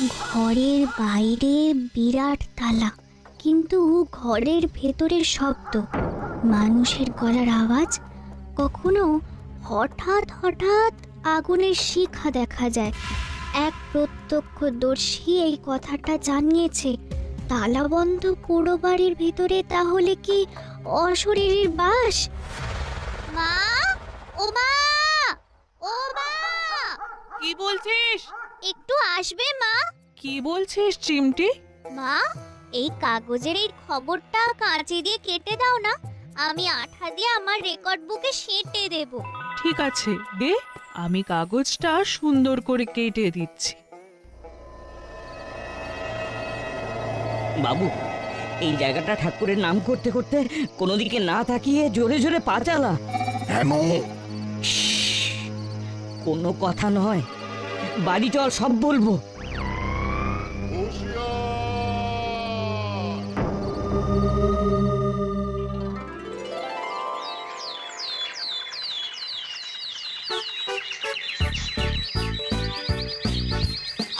ঘরের বাইরে বিরাট তালা, কিন্তু ঘরের ভেতরের শব্দ, মানুষের গলার আওয়াজ, কখনো হঠাৎ হঠাৎ আগুনের শিখা দেখা যায়। এক প্রত্যক্ষদর্শী এই কথাটা জানিয়েছে। তালাবন্ধ পোড়ো বাড়ির ভেতরে তাহলে কি অশরীরীর বাস? মা, ও মা, ও মা! কি বলছিস? একটু আসবে মা? কি বলছিস চিমটি? মা, এই কাগজের এই খবরটা কাঁচি দিয়ে কেটে দাও না, আমি আঠা দিয়ে আমার রেকর্ড বুকে সেঁটে দেব। ঠিক আছে, দে, আমি কাগজটা সুন্দর করে কেটে দিচ্ছি। বাবু, এই জায়গাটা ঠাকুরের নাম করতে করতে কোনো দিকে না তাকিয়ে জোরে জোরে পা চালা। কেন? কোনো কথা নয়, বাড়ি চল, সব বলবো।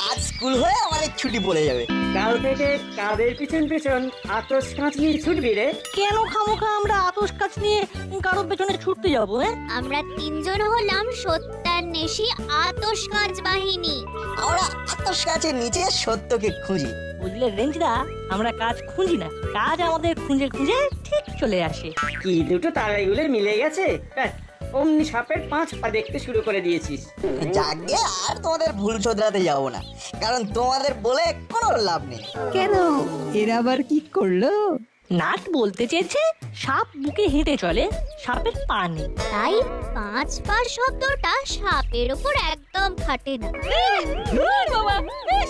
আজ স্কুল হয়ে আমাদের ছুটি পড়ে যাবে। কাল থেকে কাদের পিছন পিছন আতস কাঁচ নিয়ে ছুটবি রে? কেন খামোখা আমরা আতস কাজ নিয়ে কারোর পেছনে ছুটতে যাবো? আমরা তিনজন হলাম সত্যান্বেষী আতশকাঁচ বাহিনী। আমরা আতস কাঁচের নিচে সত্যকে খুঁজি। বুঝলে রেঞ্জদা, আমরা কাজ খুঁজি না, কাজ আমাদের খুঁজে খুঁজে ঠিক চলে আসে। কি দুটো তারাইগুলো মিলে গেছে, ব্যাস অমনি সাপের 5 পা দেখতে শুরু করে দিয়েছিস। যাকে আর তোমাদের ভুল শোধরাতে যাবো না, কারণ তোমাদের বলে কোনো লাভ নেই। কেন, এরা আবার কি করলো? নাট বলতে চেয়েছে সাপ বুকে হেঁটে চলে, সাপের পা নেই। তাই 5 পা শব্দটা সাপের ওপর একদম খাটে না। বাবা,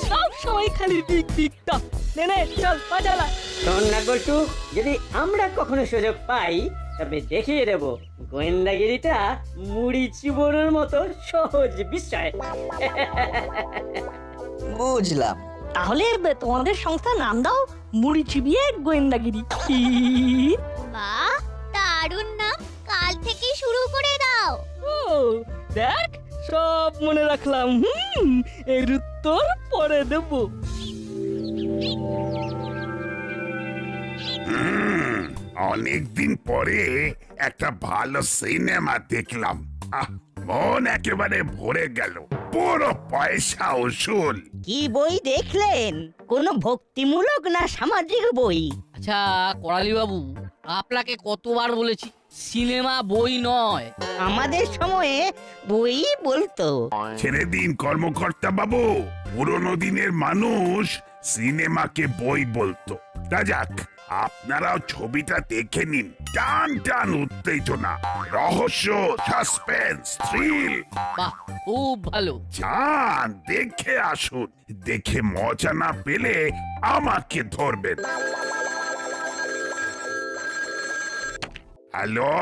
সব সময় খালি দিক দিকটা। নে নে, চল পা চালা। শোন না গল্টু, যদি আমরা কখনো সুযোগ পাই তবে দেখিয়ে দেব গোয়েন্দাগিরিটা মুড়ি চিবোনোর মতো সহজ বিষয়। বুঝলাম। তাহলে তোমাদের সংস্থার নাম দাও মুড়ি চিবিয়ে গোয়েন্দাগিরি। কি? বাহ, দারুণ নাম, কাল থেকে শুরু করে দাও। ও দেখ, সব মনে রাখলাম। এর উত্তর পরে দেব। অনেকদিন পরে একটা ভালো সিনেমা দেখলাম। মন একেবারে ভরে গেল, পুরো পয়সা উসুল। কি বই দেখলেন? কোন ভক্তিমূলক না সামাজিক বই? আচ্ছা করালি বাবু, আপনাকে কতবার বলেছি সিনেমা বই নয়। আমাদের সময়ে বই বলতো। ছেড়ে দিন কর্মকর্তা বাবু, পুরনো দিনের মানুষ সিনেমাকে বই বলতো। তা যাক, আপনারাও ছবিটা দেখে নিন। টান টান উত্তেজনা, রহস্য, সাসপেন্স, থ্রিল। বাহ, খুব ভালো। যান দেখে আসুন, দেখে মজা না পেলে আমাকে ধরবেন। হ্যালো,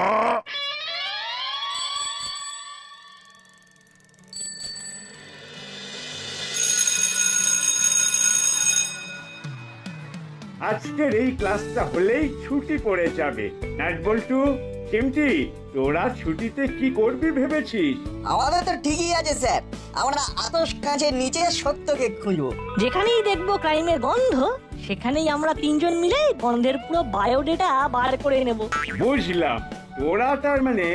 আজকের এই ক্লাসটা হলেই ছুটি পড়ে যাবে। নাট বল্টু, চিমটি, তোরা ছুটিতে কি করবি ভেবেছিস? আমাদের তো ঠিকই আছে স্যার, আমরা আতস কাঁচের নিচে সত্যকে খুঁজবো। যেখানেই দেখবো ক্রাইমের গন্ধ, সেখানেই আমরা তিনজন মিলে গন্ধের পুরো বায়োডেটা বার করে নেব। বুঝলাম, তোরা তার মানে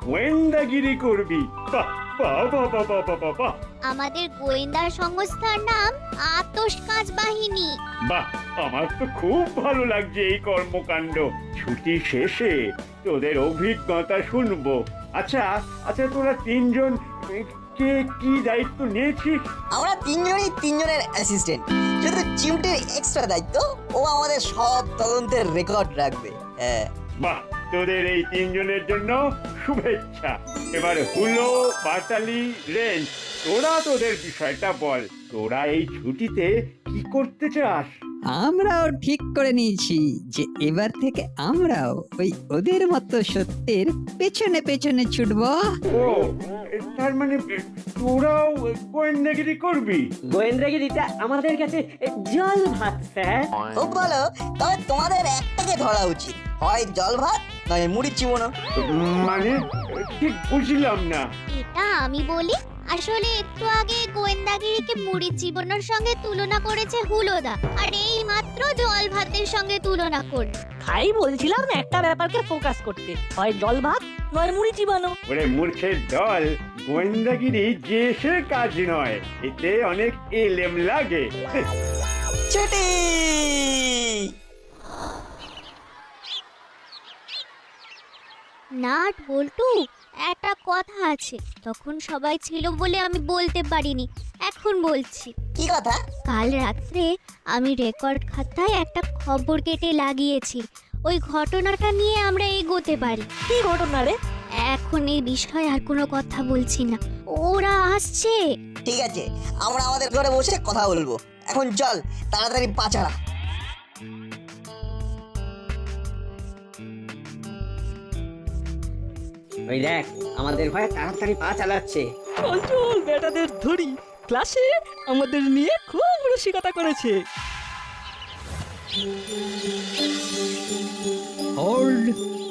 গোয়েন্দাগিরি করবি। বাহ বাহ বাহ বাহ বাহ বাহ বাহ বাহ। আমাদের গোয়েন্দা সংস্থার নাম আতশকাঁচ বাহিনী। বাহ, আমার তো খুব ভালো লাগছে এই কর্মকাণ্ড। ছুটি শেষে তোদের অভিজ্ঞতা শুনবো। আচ্ছা আচ্ছা, তোরা তিনজন কে কি দায়িত্ব নিয়েছিস? আমরা তিনজনই তিনজনের অ্যাসিস্ট্যান্ট, শুধু চিমটির এক্সট্রা দায়িত্ব, ও আমাদের সব তদন্তের রেকর্ড রাখবে। হ্যাঁ। বাহ, তোদের এই তিনজনের জন্য শুভেচ্ছা। এবার হুলো, পাটালি, রেঞ্জ, তোরা তোদের বিষয়টা বল। তোরা এই ছুটিতে কি করতে চাস? আমরাও ঠিক করে নিয়েছি যে এবার থেকে আমরাও ওই ওদের মতো সত্যের পেছনে পেছনে ছুটবো। ও, তার মানে তোরাও গোয়েন্দাগিরি করবি? গোয়েন্দাগিরিটা আমাদের কাছে জল ভাত স্যার। খুব ভালো, তবে তোমাদের একটাকে ধরা উচিত, হয় জল ভাত নয় মুড়ি চিবোনো। মানে ঠিক বুঝলাম না। এটা আমি বলি আসলে একটু আগে গোয়েন্দাগিরিকে মুড়ি জীবনের সঙ্গে তুলনা করেছে হুলোদা, আর এই মাত্র জল ভাতের সঙ্গে তুলনা করল। তাই বলছিলাম একটা ব্যাপারকে ফোকাস করতে, হয় জল ভাত নয় মুড়ি চিবানো। ওরে মূর্খের দল, গোয়েন্দাগিরি যে সে কাজ নয়, এতে অনেক এলেম লাগে। ছুটি! নাট বল্টু, একটা কথা আছে, তখন সবাই ছিল বলে আমি বলতে পারিনি, এখন বলছি। কি কথা? কাল রাত্রে আমি রেকর্ড খাতায় একটা খবর কেটে লাগিয়েছি, ওই ঘটনাটা নিয়ে আমরা এগোতে পারি। কি ঘটনা রে? এখন এই বিষয়ে আর কোনো কথা বলছি না, ওরা আসছে। ঠিক আছে, আমরা আমাদের ঘরে বসে কথা বলবো। এখন চল, তাড়াতাড়ি পাচারা। ওই দেখ, আমাদের ভয়ে তাড়াতাড়ি পা চালাচ্ছে। চল চল বেটাদের ধরি, ক্লাসে আমাদের নিয়ে খুব রসিকতা করেছে। হোল্ড,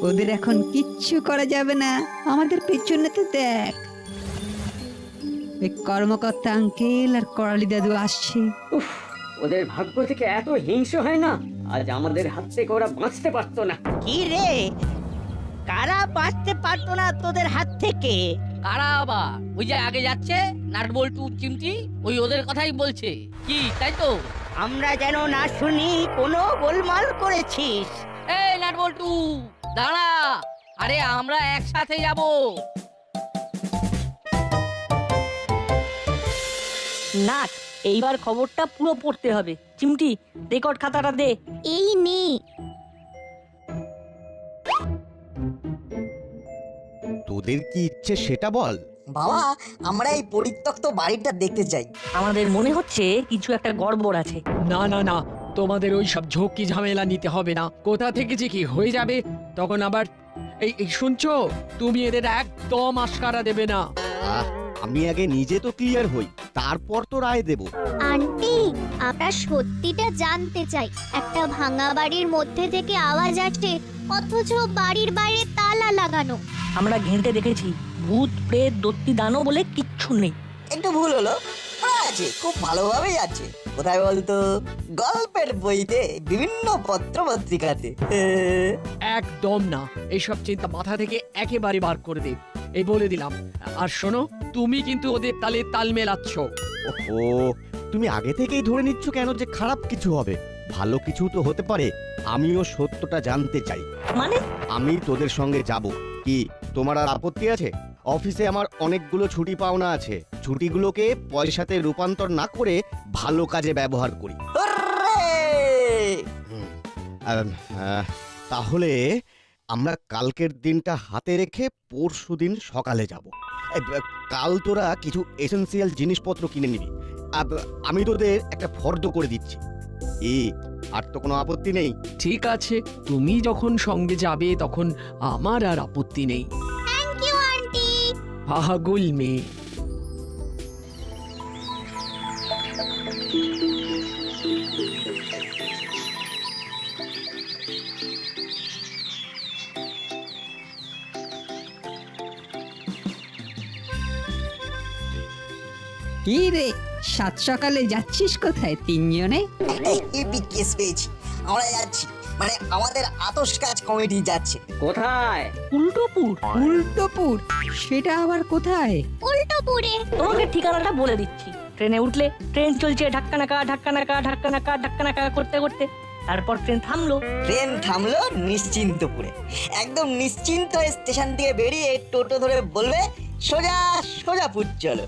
ওদের এখন কিচ্ছু করা যাবে না, আমাদের পেছনেতে দেখ, ওই কর্মকর্তা আঙ্কেল আর করালি দাদু আসছে। উফ, ওদের ভাগ্য থেকে এত হিংসে হয় না, আজ আমাদের হাত থেকে ওরা বাঁচতে পারতো না। কি রে, কারা বাঁচতে পারতো না তোদের হাত থেকে? কারা আবার? ওই যে আগে যাচ্ছে নাটবল্টু চিমটি, ওই ওদের কথাই বলছে, কি তাই তো? আমরা যেন না শুনি কোনো গোলমাল করেছিস। এই নাটবল্টু দাঁড়া, আরে আমরা একসাথে যাব। নাট, এইবার খবরটা পুরো পড়তে হবে। চিমটি, রেকর্ড খাতাটা দে। এই নে। তোদের কি ইচ্ছে সেটা বল। বাবা, আমরা এই পরিত্যক্ত বাড়িটা দেখতে চাই। আমাদের মনে হচ্ছে কিছু একটা গড়বড় আছে। না না না, তোমাদের ওই সব ঝক্কি ঝামেলা নিতে হবে না। কোথা থেকে যে কি হয়ে যাবে তখন আবার এই শুনছো, তুমি এদের একদম আশকারা দেবে না। আমি আগে নিজে তো ক্লিয়ার হই, তারপর তো রায় দেব। আন্টি, আমরা সত্যিটা জানতে চাই। একটা ভাঙা বাড়ির মধ্যে থেকে আওয়াজ আসছে, অথচ বাড়ির বাইরে তালা লাগানো। আমরা ঘেঁটে দেখেছি, ভূত প্রেত দত্তি দানো বলে কিচ্ছু নেই। একটু ভুল হলো, ওরা আছে, খুব ভালোভাবেই আছে। কোথায় বলতো? গল্পের বইতে, বিভিন্ন পত্র পত্রিকাতে। একদম না, এইসব চিন্তা মাথা থেকে একেবারে বার করে দে, এই বলে দিলাম। আর শোনো, তুমি কিন্তু ওদের তালে তাল মেলাচ্ছ। ও, তুমি আগে থেকেই ধরে নিচ্ছ কেন যে খারাপ কিছু হবে? ভালো কিছু তো হতে পারে। আমিও সত্যটা জানতে চাই। মানে? আমি তোদের সঙ্গে যাব। কি তোমার আর আপত্তি আছে? অফিসে আমার অনেকগুলো ছুটি পাওনা আছে, ছুটিগুলোকে পয়সাতে রূপান্তর না করে ভালো কাজে ব্যবহার করি। তাহলে আমরা কালকের দিনটা হাতে রেখে পরশুদিন সকালে যাব। কাল তোরা কিছু এসেনশিয়াল জিনিসপত্র কিনে নিবি। আমি তোদের একটা ফর্দ করে দিচ্ছি। আর তো কোনো আপত্তি নেই? ঠিক আছে, তুমি যখন সঙ্গে যাবে তখন আমার আর আপত্তি নেই। Thank you aunty. পাগল মেয়ে। কি রে, সাত সকালে যাচ্ছিস কোথায় তিনজনে? একটা ইপিক কেস পেয়েছি, আমরা যাচ্ছি, মানে আমাদের আতশ কাজ কমিটি যাচ্ছে। কোথায়? উল্টোপুর। উল্টোপুর? সেটা আবার কোথায়? উল্টোপুরে। তোমাকে ঠিকানাটা বলে দিচ্ছি। ট্রেনে উঠলে ট্রেন চলছে ঢাক্কানাকা ঢাক্কানাকা ঢাক্কানাকা ঢাক্কানাকা করতে করতে, তারপর ট্রেন থামলো। ট্রেন থামলো নিশ্চিন্তপুরে। একদম নিশ্চিন্ত স্টেশন থেকে বেরিয়ে টোটো ধরে বলবে সোজা সোজাপুর চলো।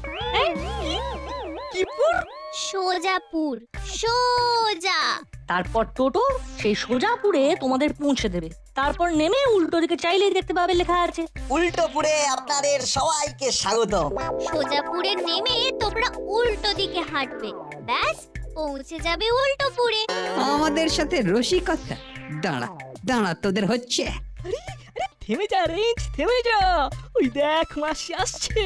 সোজাপুর, সোজা। তারপর টোটো সেই সোজাপুরে তোমাদের পৌঁছে দেবে। তারপর নেমে উল্টো দিকে চাইলেই দেখতে পাবে লেখা আছে উল্টোপুরে আপনাদের সবাইকে স্বাগতম। সোজাপুরে নেমে তোমরা উল্টো দিকে হাঁটবে, ব্যাস পৌঁছে যাবে উল্টোপুরে। আমাদের সাথে রসিকতা? দাঁড়া দাঁড়া, তোদের হচ্ছে। থেমে যা রেঞ্জ, থেমে যা, ওই দেখ মাসি আসছে।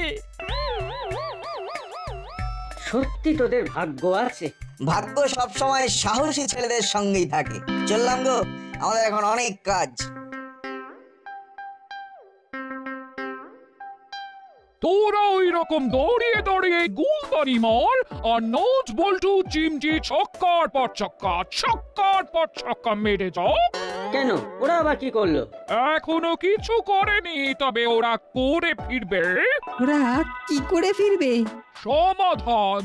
সত্যি তোদের ভাগ্য আছে। ভাগ্য সব সময় সাহসী ছেলেদের সঙ্গেই থাকে। চললাম গো, আমাদের এখন অনেক কাজ। তোরা ওই রকম দৌড়িয়ে দৌড়িয়ে গুলবানি মার, আর নট বল্টু চিমটি ছক্কার পর ছক্কা মেরে যাও। কেন ওরা আবার কি করলো? এখনো কিছু করেনি, তবে ওরা করে ফিরবে। ওরা কি করে ফিরবে? সমাধান,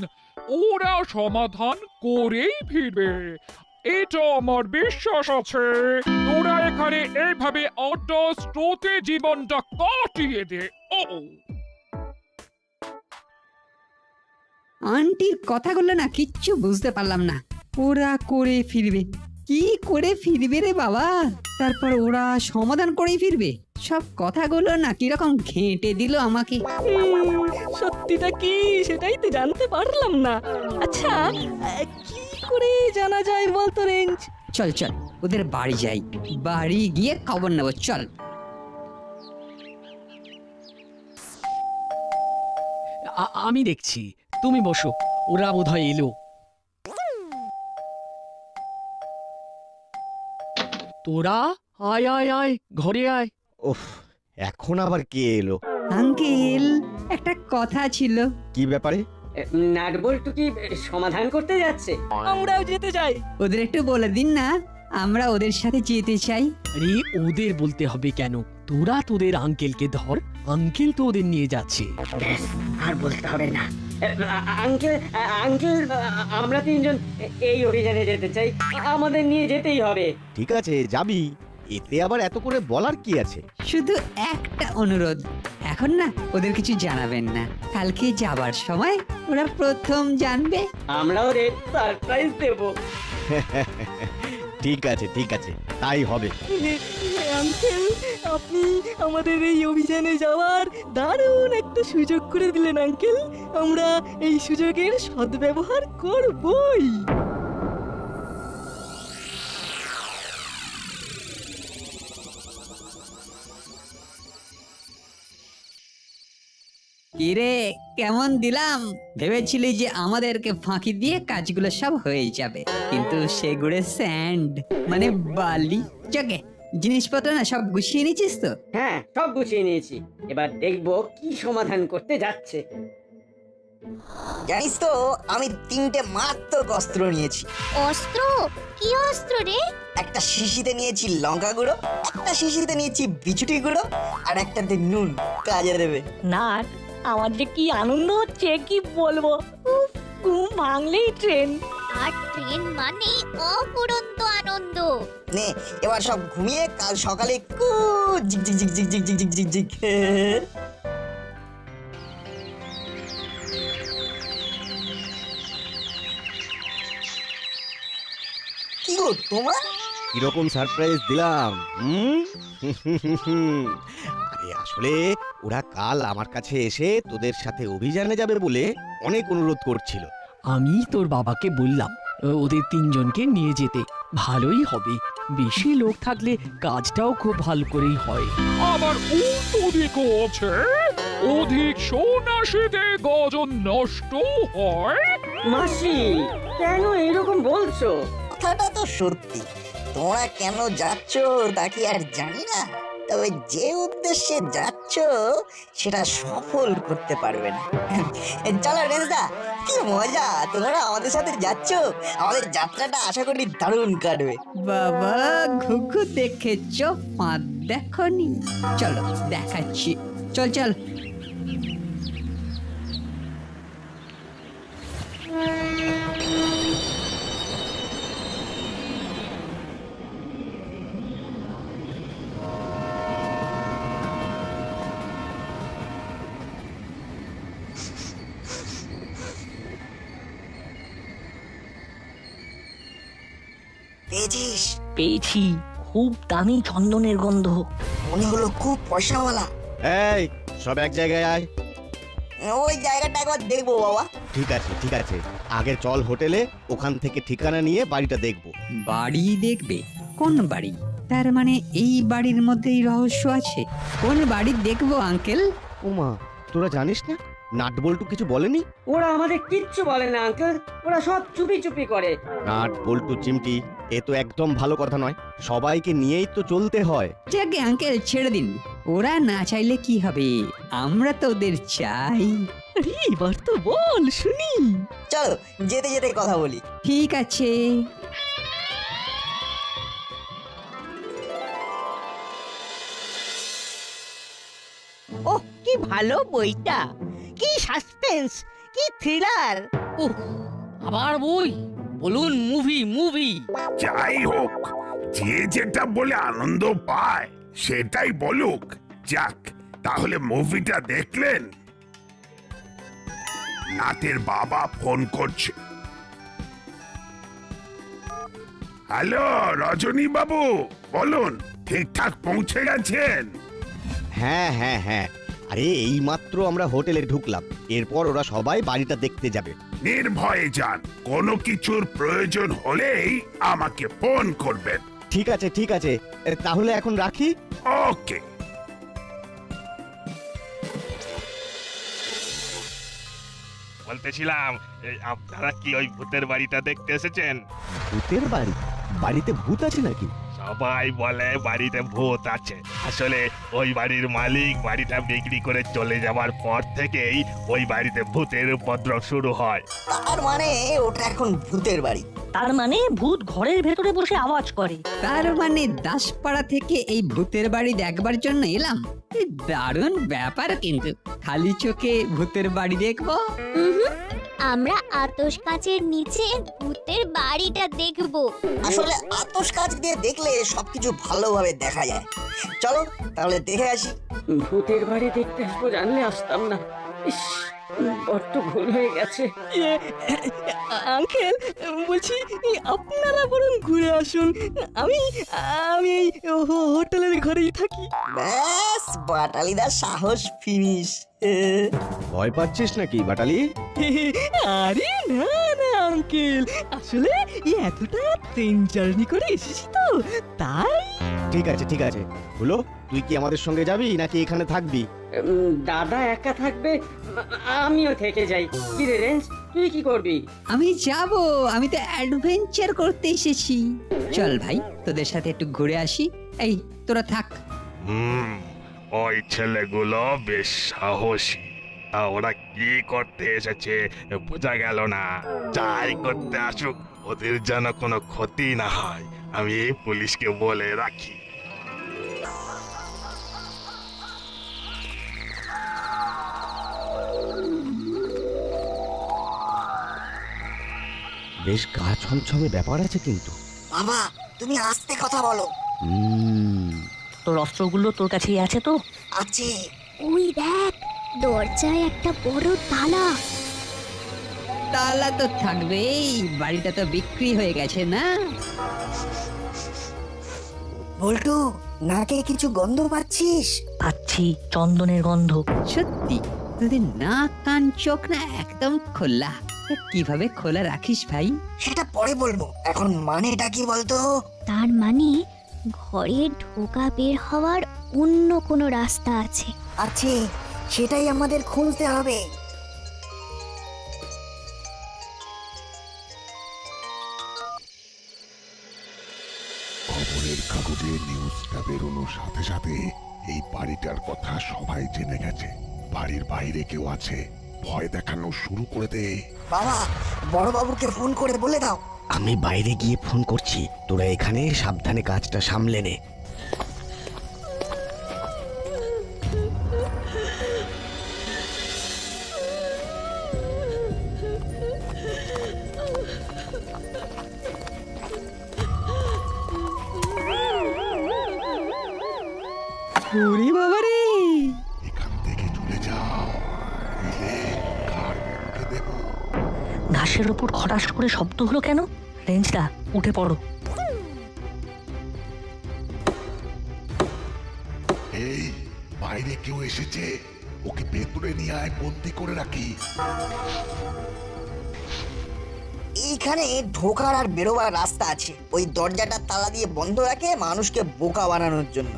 ওরা সমাধান করেই ফিরবে, এটা আমার বিশ্বাস আছে। তোরা এখানে এইভাবে আড্ডা স্রোতে জীবনটা কাটিয়ে দে। ও আন্টির কথাগুলো না কিচ্ছু বুঝতে পারলাম না। ওরা করে ফিরবে, কি করে ফিরবে রে বাবা? তারপর ওরা সমাধান করেই ফিরবে? সব কথাগুলো না কিরকম ঘেঁটে দিল আমাকে। সত্যিটা কি সেটাই তো জানতে পারলাম না। আচ্ছা কি করে জানা যায় বলতো রেঞ্জ? চল চল ওদের বাড়ি যাই, বাড়ি গিয়ে খবর নেব, চল। আমি দেখছি, তুমি বসো, ওরা বোধহয় এলো। তোরা আয় আয় আয়, ঘরে আয়। ওফ, এখন আবার কে এলো? আঙ্কেল, একটা কথা ছিল। কি ব্যাপারে? নাট বল্টু কি সমাধান করতে যাচ্ছে? আমরাও যেতে চাই। ওদের একটু বলে দিন না, আমরা ওদের সাথে যেতে চাই। আরে ওদের বলতে হবে কেন? তোরা তোদের আঙ্কেলকে ধর, আঙ্কেল তো ওদের নিয়ে যাচ্ছে। ব্যাস, আর বলতে হবে না। আঙ্কেল আঙ্কেল, আমরা তিনজন এই অভিযানে যেতে চাই, আমাদের নিয়ে যেতেই হবে। ঠিক আছে, যাবি, এতে আবার এত করে বলার কি আছে? শুধু একটা অনুরোধ, এখন না ওদের কিছু জানাবেন না, কালকে যাবার সময় ওরা প্রথম জানবে। আমরা ওদের সারপ্রাইজ দেব। ঠিক আছে ঠিক আছে, তাই হবে। আঙ্কেল, আপনি আমাদের এই অভিযানে যাওয়ার দারুণ একটা সুযোগ করে দিলেন আঙ্কেল। আমরা এই সুযোগের সদ্ব্যবহার করবই। কিরে, কেমন দিলাম? ভেবেছিলি যে আমাদেরকে ফাঁকি দিয়ে কাজগুলো সব হয়ে যাবে, কিন্তু সেগুলো স্যান্ড মানে বালি। চকে জিনিসপত্র না সব গুছিয়ে নিয়েছিস তো? হ্যাঁ, সব গুছিয়ে নিয়েছি, এবার দেখবো কি সমাধান করতে যাচ্ছে। জানিস তো, আমি 3টে মারাত্মক অস্ত্র নিয়েছি। অস্ত্র? কি অস্ত্র রে? একটা শিশিতে নিয়েছি লঙ্কা গুঁড়ো, একটা শিশিতে নিয়েছি বিচুটি গুঁড়ো, আর একটাতে নুন, কাজে দেবে। নাট, আমার যে কি আনন্দ হচ্ছে কি বলবো। উফ, ঘুম ভাঙলেই ট্রেন। আর ট্রেন মানে অফুরন্ত আনন্দ। নে এবার সব ঘুমিয়ে কাল সকালে ঝিক ঝিক ঝিক ঝিক ঝিক ঝিক ঝিক ঝিক ঝিক। কি গো তোমরা? কিরকম সারপ্রাইজ দিলাম? আরে আসলে ওরা কাল আমার কাছে এসে তোদের সাথে অভিযানে যাবে বলে অনেক অনুরোধ করছিল। আমি তোর বাবাকে বললাম ওদের তিনজনকে নিয়ে যেতে, ভালোই হবে। বেশি লোক থাকলে কাজটাও খুব ভালো করেই হয়। আবার উল্টো দিকও আছে, অধিক সন্ন্যাসীতে গজন নষ্ট হয়। মাসি, কেন এরকম বলছো? কথাটা তো সত্যি, তোমরা কেন যাচ্ছ তা কি আর জানি না, তবে যে উদ্দেশ্যে যাচ্ছ সেটা সফল করতে পারবে না। চলো রেজদা, কি মজা, তোমরা আমাদের সাথে যাচ্ছ, আমাদের যাত্রাটা আশা করি দারুণ কাটবে। বাবা, ঘুঘু দেখেছ, ফাঁদ দেখনি? চলো দেখাচ্ছি, চল চল। পেয়েছিস? পেয়েছি, খুব দামি চন্দনের গন্ধ। মনে হলো খুব পয়সাওয়ালা। এই সব এক জায়গায় আয়। ওই জায়গাটা একবার দেখবো বাবা। ঠিক আছে ঠিক আছে, আগে চল হোটেলে, ওখান থেকে ঠিকানা নিয়ে বাড়িটা দেখব। বাড়ি দেখবে? কোন বাড়ি? তার মানে এই বাড়ির মধ্যেই রহস্য আছে। কোন বাড়ি দেখবো আঙ্কেল? ওমা, তোরা জানিস না? নাট বল্টু কিছু বলেনি? ওরা আমাদের কিচ্ছু বলে না আঙ্কেল, ওরা সব চুপি চুপি করে। নাট বল্টু চিমটি, এ তো একদম ভালো কথা নয়। সবাইকে নিয়েই তো চলতে হয়। যাকে আঙ্কেল ছেড়ে দিন, ওরা না চাইলে কি হবে, আমরা তো ওদের চাই। আরে এবার তো বল শুনি। চলো যেতে যেতে কথা বলি। ঠিক আছে। ওহ কি ভালো বইটা, কি সাসপেন্স, কি থ্রিলার। উহ, আবার বই? বলুন মুভি মুভি। যাই হোক, যে যেটা বলে আনন্দ পায় সেটাই বলুক। যাক, তাহলে মুভিটা দেখলেন? নাটের বাবা ফোন করছে। হ্যালো রজনী বাবু, বলুন ঠিকঠাক পৌঁছে গেছেন? হ্যাঁ হ্যাঁ হ্যাঁ, আরে এইমাত্র আমরা হোটেলে ঢুকলাম, এরপর ওরা সবাই বাড়িটা দেখতে যাবে। নির্ভয়ে যান, কোনো কিছুর প্রয়োজন হলেই আমাকে ফোন করবেন। ঠিক আছে ঠিক আছে, তাহলে এখন রাখি। ওকে। বলতেছিলাম, আপনারা কি ওই ভূতের বাড়িটা দেখতে এসেছেন? ভূতের বাড়ি? বাড়িতে ভূত আছে নাকি? সবাই বলে বাড়িতে ভূত আছে। আসলে ওই বাড়ির মালিক বাড়িটা বিক্রি করে চলে যাওয়ার পর থেকেই ওই বাড়িতে ভূতের উপদ্রব শুরু হয়। তার মানে ওটা এখন ভূতের বাড়ি। তার মানে ভূত ঘরের ভেতরে বসে আওয়াজ করে। তার মানে দাসপাড়া থেকে এই ভূতের বাড়ি দেখবার জন্য এলাম। এই দারুণ ব্যাপার, কিন্তু খালি চোখে ভূতের বাড়ি দেখবো? আমরা আতশ কাচের নিচে ভূতের বাড়িটা দেখব। আসলে আতশ কাচ দিয়ে দেখলে সবকিছু ভালোভাবে দেখা যায়। চলো তাহলে দেখে আসি। ভূতের বাড়ি দেখতে আসবো জানলে আসতাম না। ইস, বড্ড ভুল হয়ে গেছে। আঙ্কেল বলছি আপনারা বরং ঘুরে আসুন, আমি আমি এই হোটেলের ঘরেই থাকি। ব্যাস, বাটালিদার সাহস ফিনিশ। ভয় পাচ্ছিস নাকি বাটালি? আরে না না আঙ্কেল, আসলে এতটা ট্রেন জার্নি করে এসেছি তো তাই। ঠিক আছে ঠিক আছে, হলো তুই কি আমাদের সঙ্গে যাবি নাকি এখানে থাকবি? দাদা একা থাকবে, আমিও থেকে যাই। কি রে রেঞ্জ, তুই কি করবি? আমি যাব, আমি তো অ্যাডভেঞ্চার করতে এসেছি। চল ভাই, তোদের সাথে একটু ঘুরে আসি। এই তোরা থাক। ওই ছেলেগুলো বেশ সাহসী। তা ওরা কি করতে এসেছে বোঝা গেল না। যাই করতে আসুক, ওদের যেন কোনো ক্ষতি না হয়, আমি পুলিশকে বলে রাখি। বেশ গা ছমছমে ব্যাপার আছে কিন্তু। বাবা তুমি আস্তে কথা বলো। তোর অস্ত্রগুলো তোর কাছেই আছে তো? আছে। ওই দেখ, দরজায় একটা বড় তালা। তালা তো থাকবেই, বাড়িটা তো বিক্রি হয়ে গেছে না? বল্টু, নাকে কিছু গন্ধ পাচ্ছিস? পাচ্ছি, চন্দনের গন্ধ। সত্যি তোদের নাক কান চোখ না একদম খোলা। কিভাবে খোলা রাখিস ভাই? সেটা পরে বলবো, এখন মানেটা কি বলতো? তার মানে ঘরে ঢোকা বের হওয়ার অন্য কোনো রাস্তা আছে। আছে, সেটাই আমাদের খুঁজতে হবে। খবরের কাগজে নিউজটা বেরোনোর সাথে সাথে এই বাড়িটার কথা সবাই জেনে গেছে। বাড়ির বাইরে কেউ আছে, ভয় দেখানো শুরু করে দে। বাবা, বড় বাবুকে ফোন করে বলে দাও। আমি বাইরে গিয়ে ফোন করছি, তোরা এখানে সাবধানে কাজটা সামলে নে। ওরে বাবা রে, এখান থেকে চলে যাও, নইলে কার মুখে দেব। ঘাসের ওপর খটাস করে শব্দ হলো কেন? রেঞ্জটা উঠে পড়ো। এই বাইরে কেউ এসেছে, ওকে ভেতরে নিয়ে আয়, বন্দি করে রাখি। এইখানে ঢোকার আর বেরোবার রাস্তা আছে। ওই দরজাটা তালা দিয়ে বন্ধ রাখে মানুষকে বোকা বানানোর জন্য।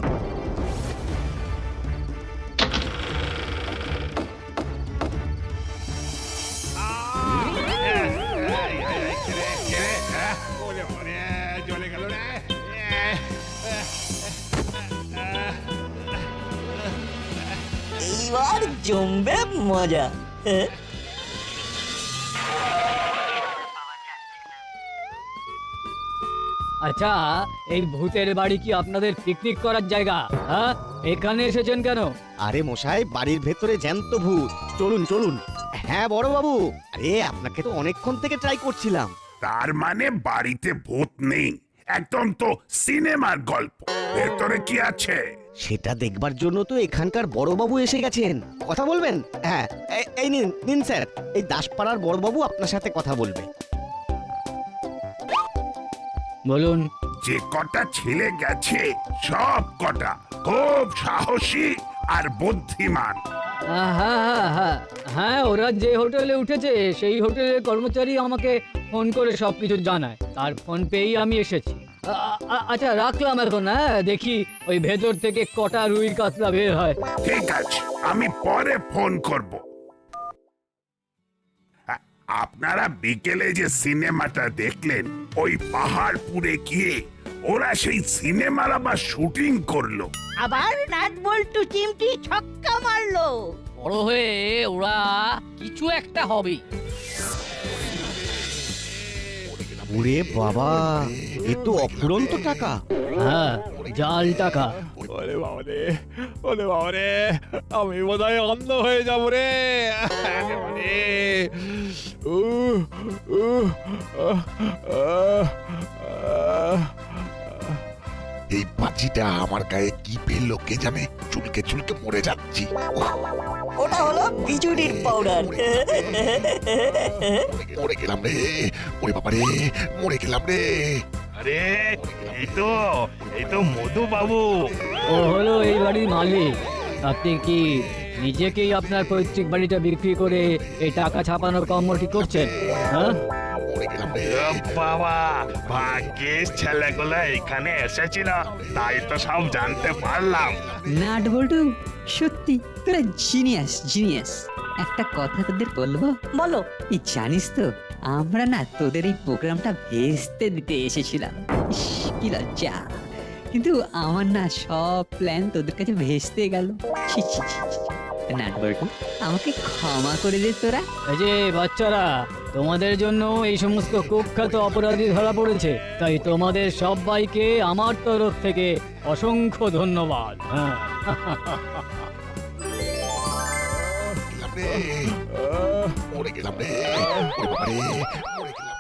জমবে মজা। আচ্ছা, এই ভূতের বাড়ি কি আপনাদের পিকনিক করার জায়গা? হ্যাঁ, এখানে এসেছেন কেন? আরে মশাই, বাড়ির ভেতরে জ্যান্ত ভূত। চলুন চলুন। হ্যাঁ বড় বাবু, আরে আপনাকে তো অনেকক্ষণ থেকে ট্রাই করছিলাম। তার মানে বাড়িতে ভূত নেই, একদম তো সিনেমার গল্প। ভেতরে কি আছে? সেটা দেখবার জন্য তো এখানকার বড়বাবু এসে গেছেন। কথা বলবেন? হ্যাঁ, এই নিন নিন স্যার, এই দাসপাড়ার বড়বাবু আপনার সাথে কথা বলবে। বলুন। যে কটা ছেলে গেছে সব কটা খুব সাহসী আর বুদ্ধিমান। হ্যাঁ, ওরা যে হোটেলে উঠেছে সেই হোটেলের কর্মচারী আমাকে ফোন করে সবকিছু জানায়, তার ফোন পেয়েই আমি এসেছি। আচ্ছা, রাখলাম এখন। হ্যাঁ, দেখি ওই ভেতর থেকে কটা রুইর কাতলা বের হয়। ঠিক আছে, আমি পরে ফোন করব। আপনারা বিকেলে যে সিনেমাটা দেখলেন, ওই পাহাড়পুরে গিয়ে ওরা সেই সিনেমার আবার শুটিং করলো। আবার নাট বল্টু চিমটি ছক্কা মারলো। বড় হয়ে ওরা কিছু একটা হবে। ওরে বাবা, এ তো অফুরন্ত টাকা। হ্যাঁ, জাল টাকা। ওরে বাবারে, ওরে বাবারে, আমি বোধহয় অন্ধ হয়ে যাবো রে। এই বাজিটা আমার গায়ে কি ফেললো কে জানে, চুলকে চুলকে মরে যাচ্ছি। ওটা হলো বিজুড়ির পাউডার। মরে গেলাম রে, ওরে বাবারে, মরে গেলাম রে। আরে এই তো মধু বাবু। ও হলো এই বাড়ির মালিক। আপনি কি নিজেকেই আপনার পৈতৃক বাড়িটা বিক্রি করে এই টাকা ছাপানোর কর্মটি করছেন? হ্যাঁ বাবা, ভাগ্যিস ছেলেগুলো এখানে এসেছিল, তাই তো সব জানতে পারলাম। নাট বল্টু, সত্যি তোরা জিনিয়াস জিনিয়াস। একটা কথা তোদের বলবো? বলো। এই জানিস তো, আমরা না তোদের এই প্রোগ্রামটা ভেস্তে দিতে এসেছিলাম। ইস, কি লজ্জা। কিন্তু আমার না সব প্ল্যান তোদের কাছে ভেস্তে গেল। ছি ছি ছি ছি। নাট বল্টু, আমাকে ক্ষমা করে দে তোরা। এই যে বাচ্চারা, তোমাদের জন্য এই সমস্ত কুখ্যাত অপরাধী ধরা পড়েছে, তাই তোমাদের সবাইকে আমার তরফ থেকে অসংখ্য ধন্যবাদ। হ্যাঁ, মরে গেলাম রে, ওরে বাবারে, মরে গেলাম।